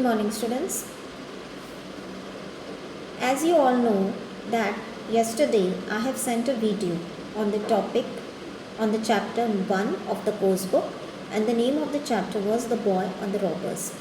morning, students. As you all know that yesterday I have sent a video on the topic on the chapter 1 of the course book, and the name of the chapter was The Boy and the Robbers.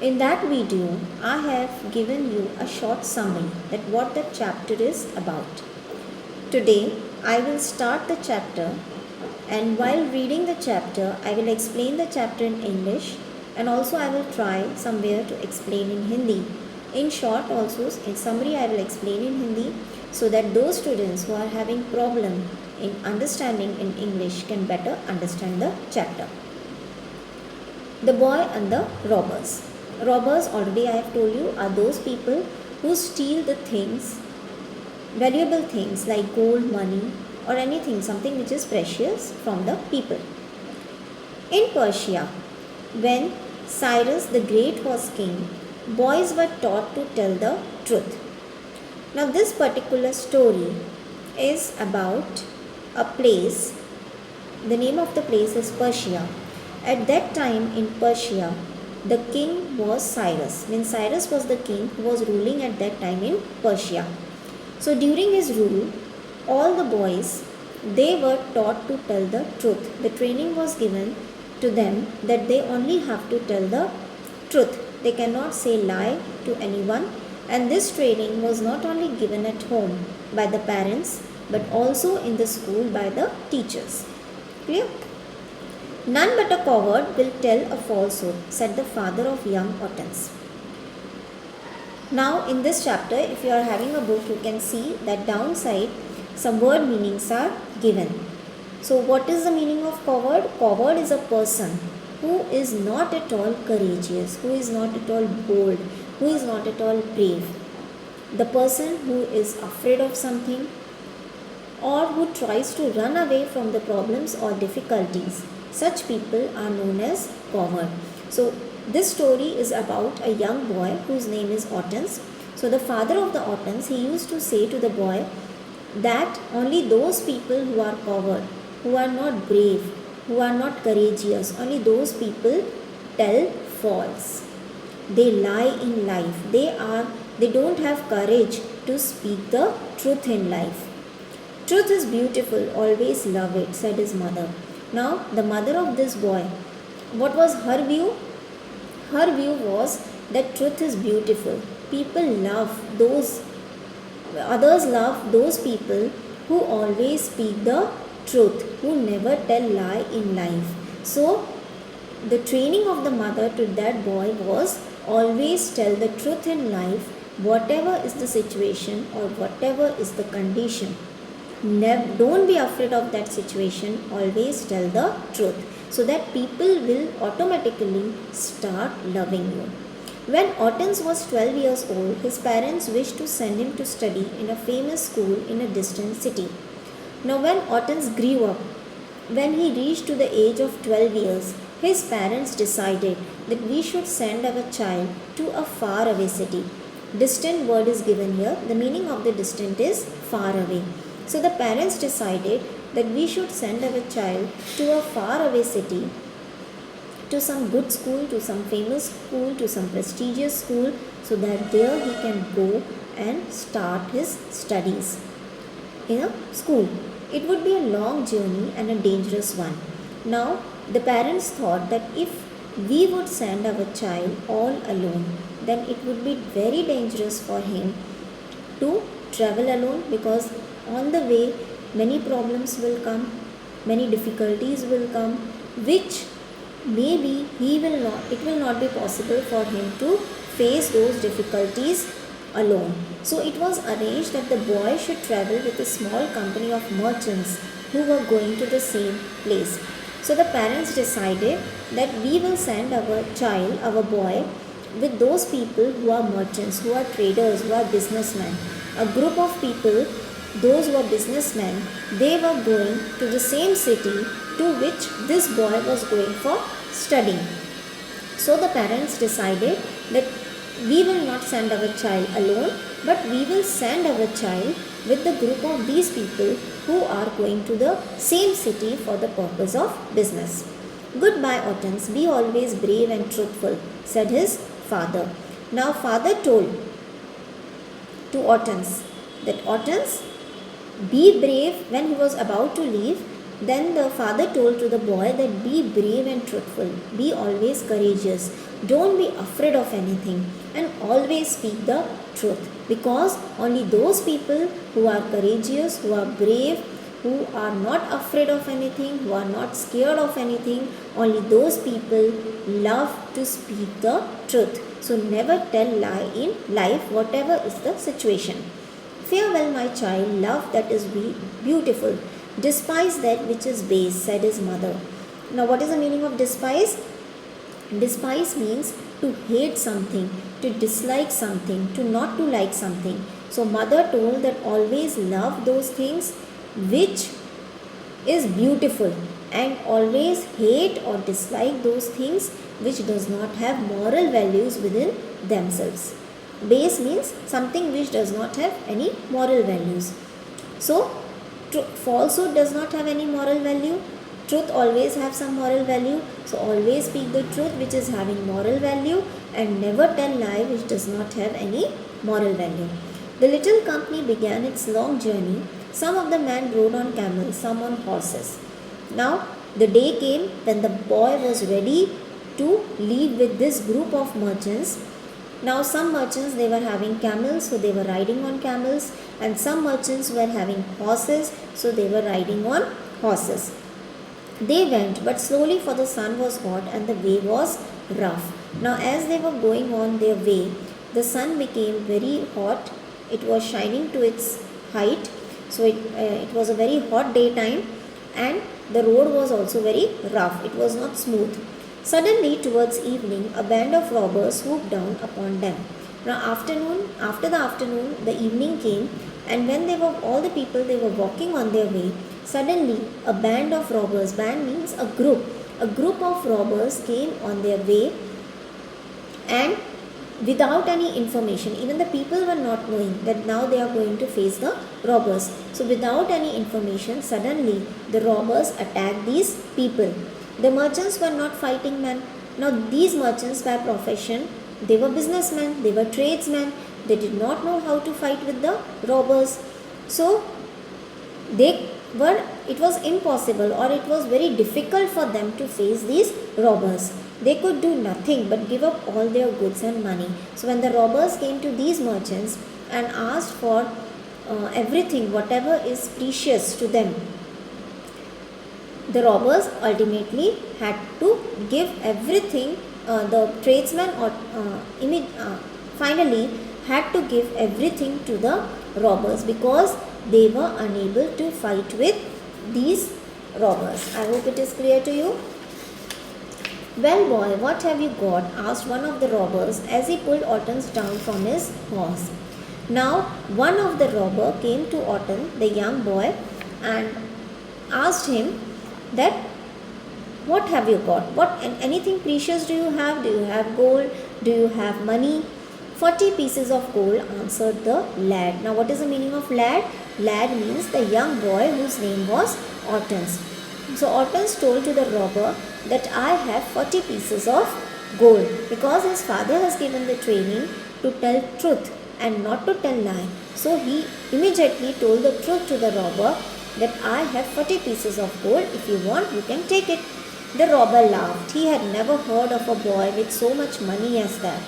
In that video I have given you a short summary that what the chapter is about. Today I will start the chapter, and while reading the chapter I will explain the chapter in English, and also I will try somewhere to explain in Hindi. In short, also in summary I will explain in Hindi so that those students who are having problem in understanding in English can better understand the chapter. The Boy and the Robbers. Robbers, already I have told you, are those people who steal the things, valuable things like gold, money or anything, something which is precious from the people. In Persia, when Cyrus the Great was king, boys were taught to tell the truth. Now this particular story is about a place. The name of the place is Persia. At that time in Persia, the king was Cyrus. Means Cyrus was the king who was ruling at that time in Persia. So during his rule, all the boys, they were taught to tell the truth. The training was given to them that they only have to tell the truth. They cannot say lie to anyone, and this training was not only given at home by the parents but also in the school by the teachers. Clear? None but a coward will tell a falsehood, said the father of young Ottens. Now in this chapter, if you are having a book, you can see that downside some word meanings are given. So what is the meaning of coward? Coward is a person who is not at all courageous, who is not at all bold, who is not at all brave. The person who is afraid of something or who tries to run away from the problems or difficulties. Such people are known as coward. So this story is about a young boy whose name is Ottens. So the father of the Ottens, he used to say to the boy that only those people who are coward, who are not brave, who are not courageous, only those people tell false. They lie in life. They don't have courage to speak the truth in life. Truth is beautiful, always love it, said his mother. Now the mother of this boy, what was her view? Her view was that truth is beautiful. People love those, others love those people who always speak the truth, who never tell lie in life. So the training of the mother to that boy was always tell the truth in life, whatever is the situation or whatever is the condition. Don't be afraid of that situation, always tell the truth, so that people will automatically start loving you. When Ottens was 12 years old, his parents wished to send him to study in a famous school in a distant city. Now when Ottens grew up, when he reached to the age of 12 years, his parents decided that we should send our child to a far away city. Distant word is given here. The meaning of the distant is far away. So the parents decided that we should send our child to a far away city, to some good school, to some famous school, to some prestigious school, so that there he can go and start his studies in a school. It would be a long journey and a dangerous one. Now the parents thought that if we would send our child all alone, then it would be very dangerous for him to travel alone, because on the way many problems will come, many difficulties will come, which maybe it will not be possible for him to face those difficulties alone. So it was arranged that the boy should travel with a small company of merchants who were going to the same place. So the parents decided that we will send our child, our boy, with those people who are merchants, who are traders, who are businessmen. A group of people, those who are businessmen, they were going to the same city to which this boy was going for studying. So the parents decided that we will not send our child alone, but we will send our child with the group of these people who are going to the same city for the purpose of business. Goodbye, Ottens, be always brave and truthful, said his father. Now father told to Hortense that Hortense, be brave. When he was about to leave, then the father told to the boy that be brave and truthful, be always courageous, don't be afraid of anything, and always speak the truth, because only those people who are courageous, who are brave, who are not afraid of anything, who are not scared of anything, only those people love to speak the truth. So never tell lie in life, whatever is the situation. Farewell, my child, love that is beautiful. Despise that which is base, said his mother. Now, what is the meaning of despise? Despise means to hate something, to dislike something, to not to like something. So, mother told that always love those things which is beautiful, and always hate or dislike those things which does not have moral values within themselves. Base means something which does not have any moral values. So, falsehood does not have any moral value. Truth always have some moral value. So, always speak the truth which is having moral value, and never tell lie which does not have any moral value. The little company began its long journey. Some of the men rode on camels, some on horses. Now, the day came when the boy was ready to leave with this group of merchants. Now some merchants, they were having camels, so they were riding on camels, and some merchants were having horses, so they were riding on horses. They went but slowly, for the sun was hot and the way was rough. Now as they were going on their way, the sun became very hot. It was shining to its height, so it was a very hot daytime, and the road was also very rough. It was not smooth. Suddenly, towards evening, a band of robbers swooped down upon them. Now, after the afternoon, the evening came, and when all the people, they were walking on their way, suddenly a band of robbers, band means a group of robbers came on their way, and without any information, even the people were not knowing that now they are going to face the robbers. So, without any information, suddenly the robbers attacked these people. The merchants were not fighting men. Now these merchants by profession, they were businessmen, they were tradesmen, they did not know how to fight with the robbers. So it was impossible, or it was very difficult for them to face these robbers. They could do nothing but give up all their goods and money. So when the robbers came to these merchants and asked for everything, whatever is precious to them, the robbers ultimately had to give everything. The tradesmen finally had to give everything to the robbers, because they were unable to fight with these robbers. I hope it is clear to you. Well, boy, what have you got? Asked one of the robbers as he pulled Hortense down from his horse. Now one of the robber came to Hortense, the young boy, and asked him that, what have you got? Anything precious do you have? Do you have gold? Do you have money? 40 pieces of gold, answered the lad. Now what is the meaning of lad? Lad means the young boy whose name was Hortense. So Hortense told to the robber that I have 40 pieces of gold, because his father has given the training to tell truth and not to tell lie. So he immediately told the truth to the robber that I have 40 pieces of gold. If you want, you can take it. The robber laughed. He had never heard of a boy with so much money as that.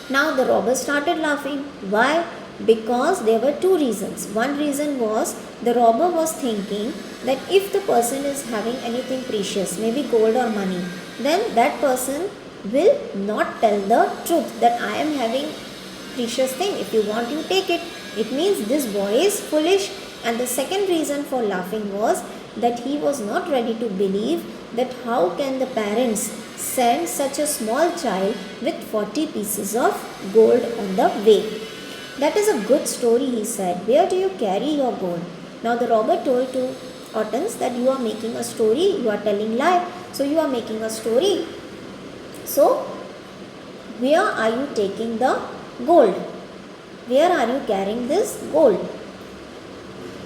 Now the robber started laughing. Why? Because there were two reasons. One reason was the robber was thinking that if the person is having anything precious, maybe gold or money, then that person will not tell the truth that I am having precious thing. If you want, you take it. It means this boy is foolish. And the second reason for laughing was that he was not ready to believe that how can the parents send such a small child with 40 pieces of gold on the way. That is a good story, he said. Where do you carry your gold? Now the robber told to Hortense that you are making a story, you are telling lie. So you are making a story. So where are you taking the gold? Where are you carrying this gold?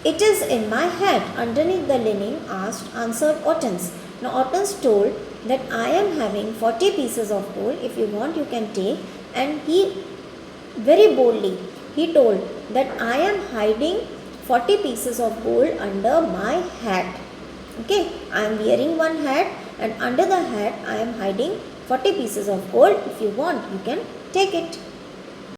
It is in my hat underneath the linen, answered Hortense. Now Hortense told that I am having 40 pieces of gold. If you want, you can take. And he very boldly he told that I am hiding 40 pieces of gold under my hat. Okay, I am wearing one hat and under the hat I am hiding 40 pieces of gold. If you want, you can take it.